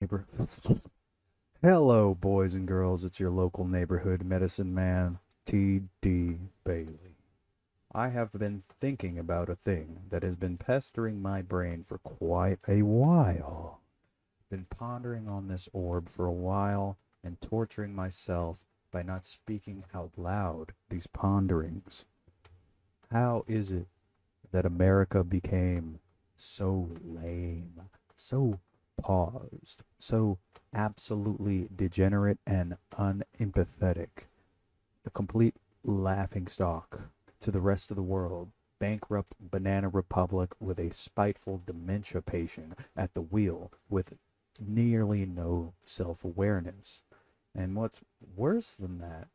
Neighbor. Hello, boys and girls. It's your local neighborhood medicine man, T.D. Bailey. I have been thinking about a thing that has been pestering my brain for quite a while. Been pondering on this orb for a while and torturing myself by not speaking out loud these ponderings. How is it that America became so lame, so paused, so absolutely degenerate and unempathetic, a complete laughingstock to the rest of the world, bankrupt banana republic with a spiteful dementia patient at the wheel with nearly no self-awareness. And what's worse than that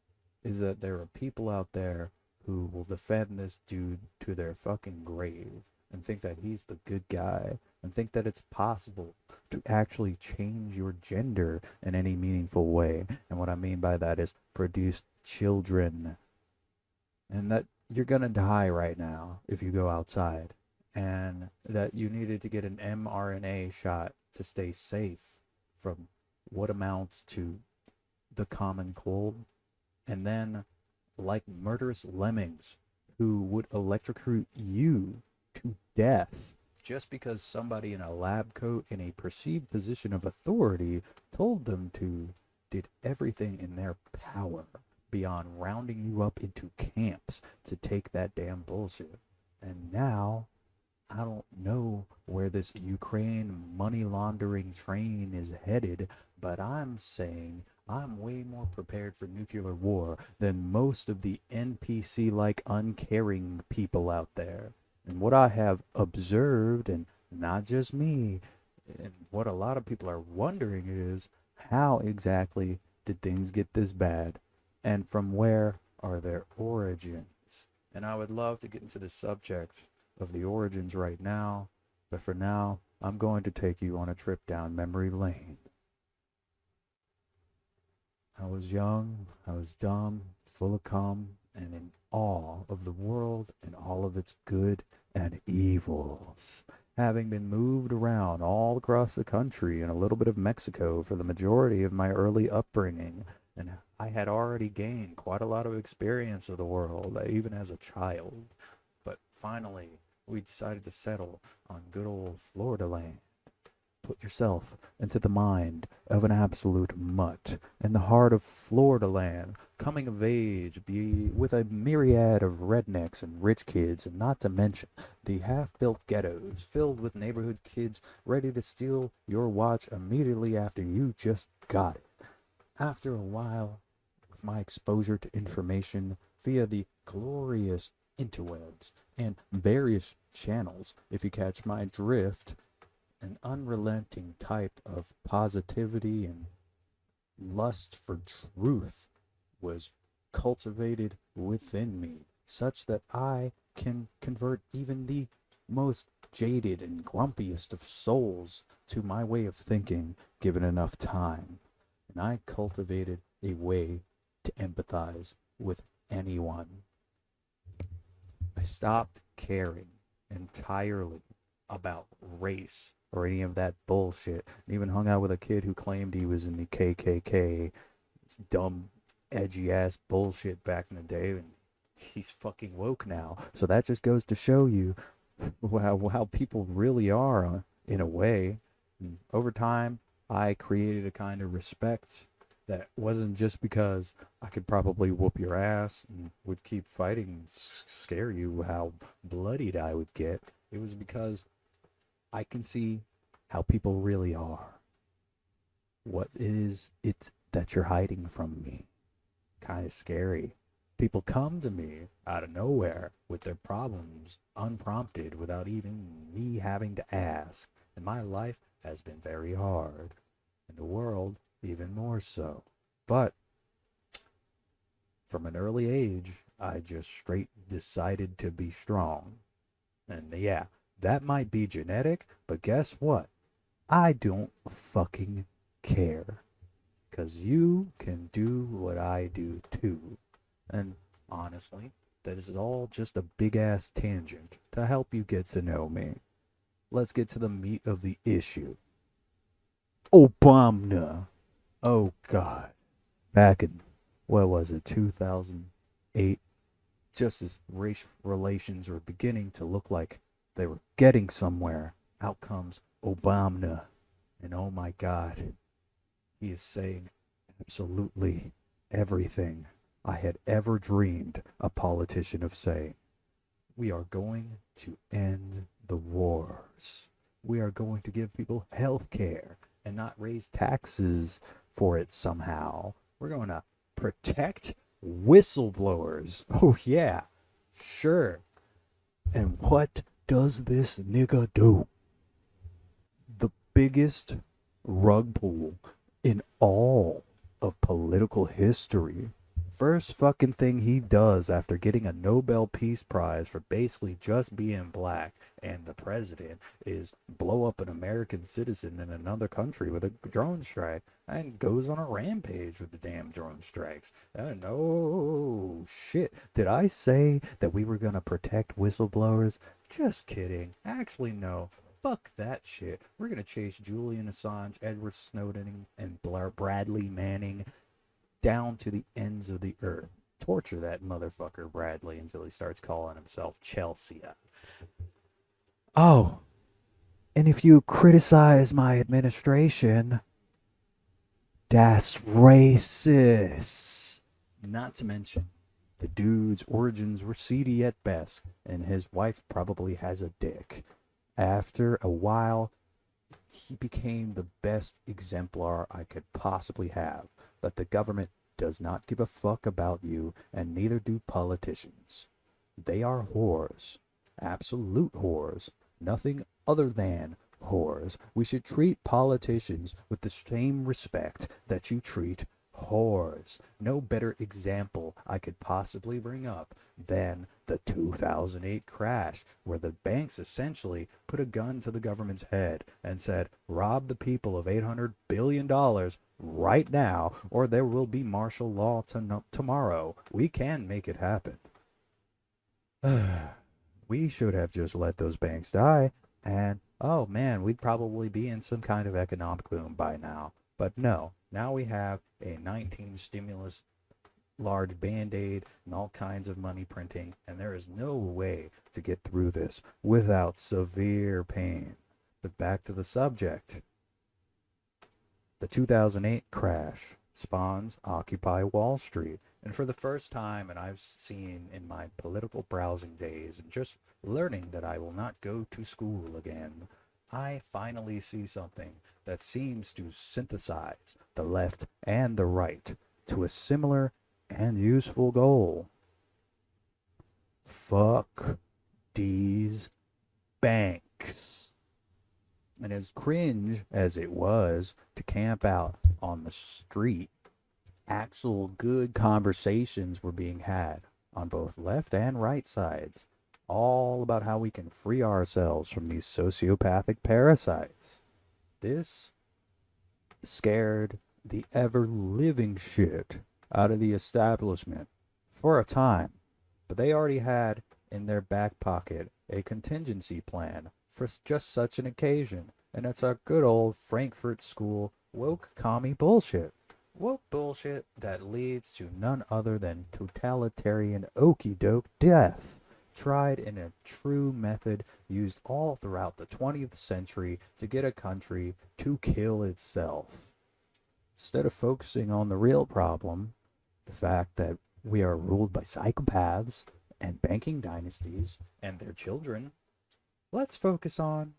is that there are people out there who will defend this dude to their fucking grave and think that he's the good guy and think that it's possible to actually change your gender in any meaningful way. And what I mean by that is produce children. And that you're gonna die right now if you go outside. And that you needed to get an mRNA shot to stay safe from what amounts to the common cold. And then, like murderous lemmings who would electrocute you to death just because somebody in a lab coat in a perceived position of authority told them to, did everything in their power beyond rounding you up into camps to take that damn bullshit. And now I don't know where this Ukraine money laundering train is headed, but I'm saying I'm way more prepared for nuclear war than most of the NPC like uncaring people out there. And what I have observed, and not just me, and what a lot of people are wondering is how exactly did things get this bad? And from where are their origins? And I would love to get into the subject of the origins right now, but for now, I'm going to take you on a trip down memory lane. I was young, I was dumb, full of cum, and in awe of the world and all of its good and evils. Having been moved around all across the country and a little bit of Mexico for the majority of my early upbringing, and I had already gained quite a lot of experience of the world, even as a child. But finally, we decided to settle on good old Florida land. Put yourself into the mind of an absolute mutt in the heart of Florida land, coming of age, be with a myriad of rednecks and rich kids, and not to mention the half-built ghettos filled with neighborhood kids ready to steal your watch immediately after you just got it. After a while, with my exposure to information via the glorious interwebs and various channels, if you catch my drift, an unrelenting type of positivity and lust for truth was cultivated within me, such that I can convert even the most jaded and grumpiest of souls to my way of thinking given enough time. And I cultivated a way to empathize with anyone. I stopped caring entirely about race or any of that bullshit. And even hung out with a kid who claimed he was in the KKK. It's dumb, edgy ass bullshit back in the day. And he's fucking woke now. So that just goes to show you how people really are, in a way. And over time, I created a kind of respect that wasn't just because I could probably whoop your ass and would keep fighting and scare you how bloodied I would get. It was because I can see how people really are. What is it that you're hiding from me? Kind of scary. People come to me out of nowhere with their problems unprompted without even me having to ask. And my life has been very hard. And the world even more so. But from an early age, I just straight decided to be strong. And yeah, that might be genetic, but guess what? I don't fucking care. Because you can do what I do too. And honestly, that is all just a big ass tangent to help you get to know me. Let's get to the meat of the issue. Obama. Oh, God. Back in, what was it, 2008, just as race relations were beginning to look like they were getting somewhere, out comes Obama. And oh my God, he is saying absolutely everything I had ever dreamed a politician of saying. We are going to end the wars. We are going to give people health care and not raise taxes for it somehow. We're going to protect whistleblowers. Oh, yeah, sure. And what does this nigga do? The biggest rug pull in all of political history. First fucking thing he does after getting a Nobel Peace Prize for basically just being black and the president is blow up an American citizen in another country with a drone strike and goes on a rampage with the damn drone strikes. No shit. Did I say that we were gonna protect whistleblowers? Just kidding. Actually, no. Fuck that shit. We're gonna chase Julian Assange, Edward Snowden, and Bradley Manning down to the ends of the earth. Torture that motherfucker Bradley until he starts calling himself Chelsea. Oh, and if you criticize my administration, that's racist. Not to mention, the dude's origins were seedy at best, and his wife probably has a dick. After a while, he became the best exemplar I could possibly have. That the government does not give a fuck about you, and neither do politicians. They are whores. Absolute whores. Nothing other than whores. We should treat politicians with the same respect that you treat whores. No better example I could possibly bring up than the 2008 crash, where the banks essentially put a gun to the government's head and said, rob the people of $800 billion right now, or there will be martial law tomorrow. We can make it happen. We should have just let those banks die, and oh man, we'd probably be in some kind of economic boom by now. But no, now we have a 19 stimulus, large band-aid, and all kinds of money printing, and there is no way to get through this without severe pain. But back to the subject. The 2008 crash spawns Occupy Wall Street. And for the first time, and I've seen in my political browsing days and just learning that I will not go to school again, I finally see something that seems to synthesize the left and the right to a similar and useful goal. Fuck these banks. And as cringe as it was to camp out on the street, actual good conversations were being had on both left and right sides, all about how we can free ourselves from these sociopathic parasites. This scared the ever-living shit out of the establishment for a time, but they already had in their back pocket a contingency plan for just such an occasion, and it's our good old Frankfurt School woke commie bullshit. Woke bullshit that leads to none other than totalitarian okey-doke death, tried in a true method used all throughout the 20th century to get a country to kill itself. Instead of focusing on the real problem, the fact that we are ruled by psychopaths and banking dynasties and their children, let's focus on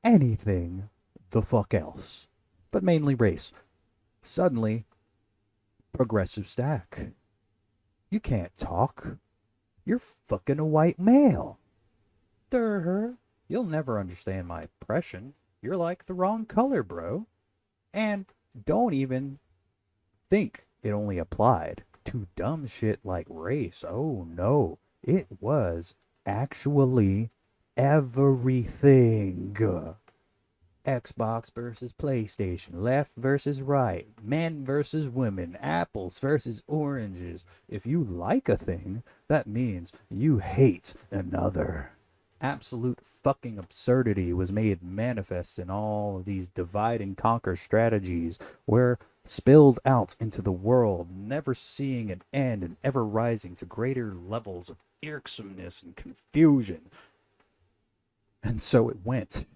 anything the fuck else, but mainly race. Suddenly, progressive stack. You can't talk. You're fucking a white male. Durr. You'll never understand my oppression. You're like the wrong color, bro. And don't even think it only applied to dumb shit like race. Oh no. It was actually everything. Xbox versus PlayStation, left versus right, men versus women, apples versus oranges. If you like a thing, that means you hate another. absolute fucking absurdity was made manifest in all of these divide and conquer strategies where spilled out into the world, never seeing an end and ever rising to greater levels of irksomeness and confusion. And so it went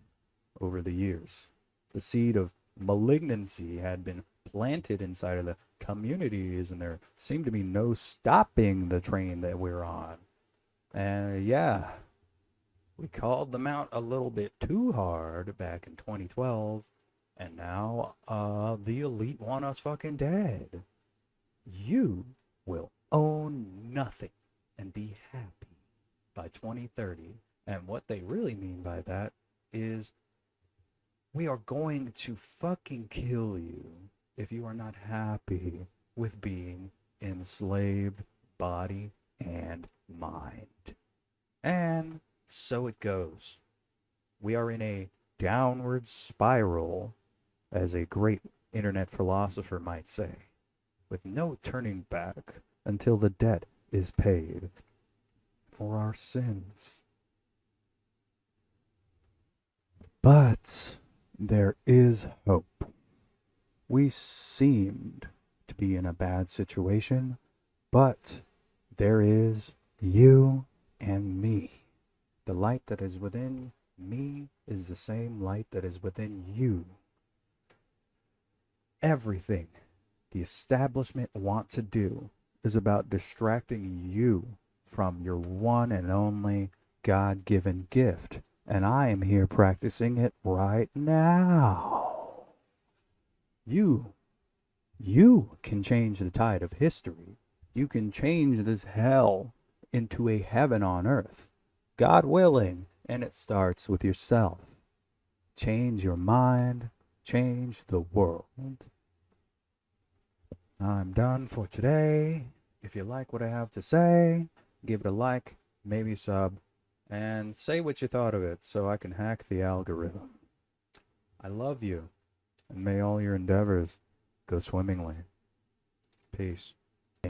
over the years. The seed of malignancy had been planted inside of the communities, and there seemed to be no stopping the train that we're on. And yeah, we called them out a little bit too hard back in 2012, and now the elite want us fucking dead. You will own nothing and be happy by 2030. And what they really mean by that is we are going to fucking kill you if you are not happy with being enslaved body and mind. And so it goes. We are in a downward spiral, as a great internet philosopher might say, with no turning back until the debt is paid for our sins. But there is hope. We seemed to be in a bad situation, but there is you and me. The light that is within me is the same light that is within you. Everything the establishment want to do is about distracting you from your one and only God-given gift. And I am here practicing it right now. You can change the tide of history. You can change this hell into a heaven on earth. God willing, and it starts with yourself. Change your mind, change the world. I'm done for today. If you like what I have to say, give it a like, maybe sub, and say what you thought of it so I can hack the algorithm. I love you, and may all your endeavors go swimmingly. Peace.